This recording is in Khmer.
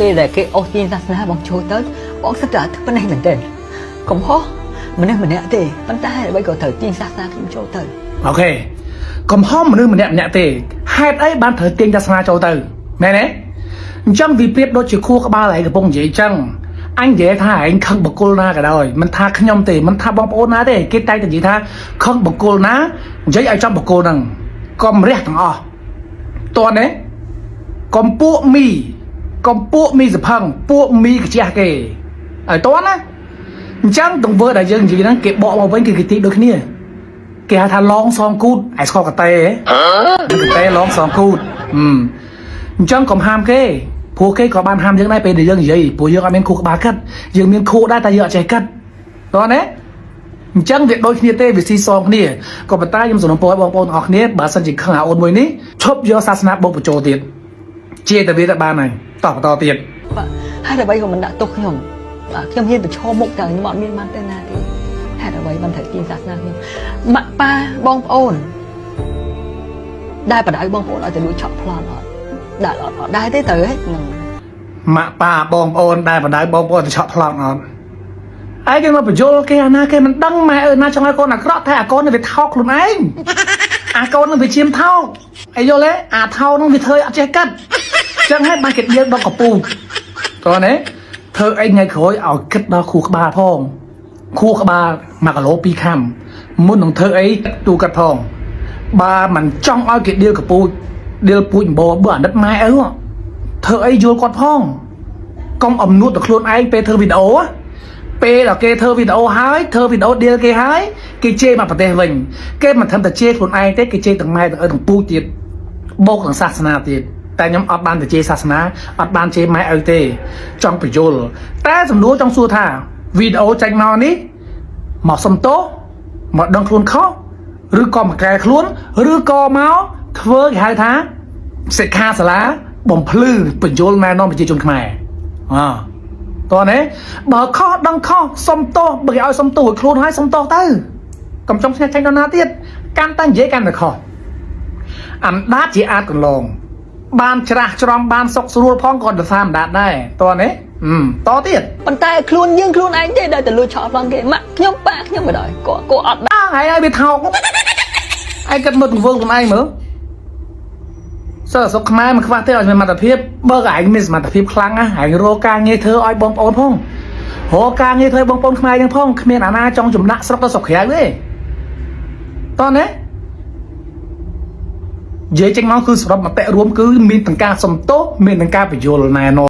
ពេលដែលគេអូសទាញសាសនាបងចូលទៅបងសិតតែប៉ុណ្ណេះមែនទេកុំហោះម្នាក់ទេប៉ុន្តែអ្វីក៏ត្រូវទាញសាសនាខ្ញុំចូលទៅអូខេកុំហោះមនុស្សម្នាក់ទេហេតុអីបានត្រូវទាញសាសនាចូលទៅមែនទេអញ្ចឹងវាប្រៀបដូចជាខួរក្បាលឯងកំពុងនិយាយអញ្ចឹងអញនិយាយថាឯងខឹងបកគលណាក៏ដោយមិនថាខ្ញុំទេមិនថាបងប្អូនណាទេគេតែងតែនិយាយថាខឹងបកគលណានិយាយឲ្យចំបកគលហ្នឹងកុំរះទាំងអស់តើណាកំពួកមីសភឹងពួកមីកាជះគេឲ្យតើណាអញ្ចឹងទង្វើដែលយើងនិយាយហ្នឹងគេបកមកវិញគឺគេទីដូចគ្នាគេហៅថាឡងសងគូតឯស្គាល់កតេហ៎កតេឡងសងគូតអញ្ចឹងកុំហាមគេព្រោះគេក៏បានហាមយើងដែរពេលដែលយើងនិយាយព្រោះយើងអត់មានខួរក្បាលកាត់យើងមានខួរដែរតែយើងអត់ចេះកាត់តើណាអញ្ចឹងវាដូចគ្នាទេវាស៊ីសងគ្នាក៏ប៉ុន្តែខ្ញុំសូមពរឲ្យបងប្អូនទាំងអស់គ្នាបើសិនជាខឹងអាអូនមួយនេះឈប់យកសាសនាបោកបញ្ចូលទៀតជាតែវាទៅបានហើយតបន្តទៀតបាទហើយអ្វីក៏មិនដាក់ទុកខ្ញុំខ្ញុំហ៊ានប្រឈមមុខតែខ្ញុំអត់មានបានទៅណាទេហេតុអ្វីបានត្រូវទាញសាសនាខ្ញុំម៉ាក់ប៉ាបងប្អូនដែលបដៅបងប្អូនឲ្យទៅលួចឆក់ប្លន់អត់ដាក់អត់ដែរទេទៅហ្នឹងម៉ាក់ប៉ាបងប្អូនដែលបដៅបងប្អូនទៅឆក់ប្លន់អត់ឯងគេមកបញ្យល់គេអាណាគេមិនដឹងម៉ែអើណាចង់ឲ្យកូនអាក្រក់តែអាកូននេះវាថោកខ្លួនឯងអាកូននឹងវាឈាមថោកអីយល់ទេអាថោកនឹងវាធ្វើអត់ចេះកាត់ចឹងហើយបានគេយើងដល់កពូតើណាធ្វើអីថ្ងៃក្រោយឲ្យគិតដល់ខួរក្បាលផងខួរក្បាល1គីឡូ2ខាំមុននឹងធ្វើអីទូកាត់ផងបើមិនចង់ឲ្យគេដៀលកពូដៀលពូជអម្បោបើអាណិតម៉ែអើធ្វើអីយល់គាត់ផងកុំអំនួតទៅខ្លួនឯងពេលធ្វើវីដេអូពេលដល់គេធ្វើវីដេអូហើយធ្វើវីដេអូដៀលគេហើយគេជេរមកប្រទេសវិញគេមិនធំតែជេរខ្លួនឯងទេគេជេរទាំងម៉ែទាំងឪទាំងពូជទៀតបោកទាំងសាសនាទៀតតែខ្ញុំអត់បានទៅជេរសាសនាអត់បានជេរម៉ែឪទេចង់បញ្យល់តែសំណួរចង់សួរថាវីដេអូចេញមកនេះមកសំទោសមកដឹងខ្លួនខុសឬក៏មកកែខ្លួនឬក៏មកធ្វើគេហៅថាសិក្ខាសាលាបំភ្លឺបញ្យល់ណែនាំប្រជាជនខ្មែរតើណាបើខុសដឹងខុសសុំទោសបើគេឲ្យសុំទោសឲ្យខ្លួនហើយសុំទោសទៅកុំចង់ស្នេហ៍ចាញ់ដល់ណាទៀតកាន់តែនិយាយកាន់តែខុសអណ្ដាតជាអាចកន្លងបានច្រាស់ច្រំបានសុកស្រួលផងក៏ទៅតាមអណ្ដាតដែរតើណាតទៀតប៉ុន្តែខ្លួនយើងខ្លួនឯងទេដែលទៅលួចឆក់ប្លន់គេម៉ាក់ខ្ញុំប៉ាខ្ញុំមិនដែរក៏អត់ដែរហើយវាថោកឯងគិតមើលទង្វើខ្លួនឯងមើលសើសុកខ្មែរមិនខ្វះទេឲ្យមានសមត្ថភាពបើឯងមានសមត្ថភាពខ្លាំងណាឯងរកការងារធ្វើឲ្យបងប្អូនផងរកការងារធ្វើបងប្អូនខ្មែរយ៉ាងផងគ្មានអាណាចង់ចំណាក់ស្រុកទៅស្រុកក្រៅទេតោះណានិយាយចេញមកគឺសរុបមតិរួមគឺមានទាំងការសំទោសមានទាំងការបញ្យល់ណែនាំ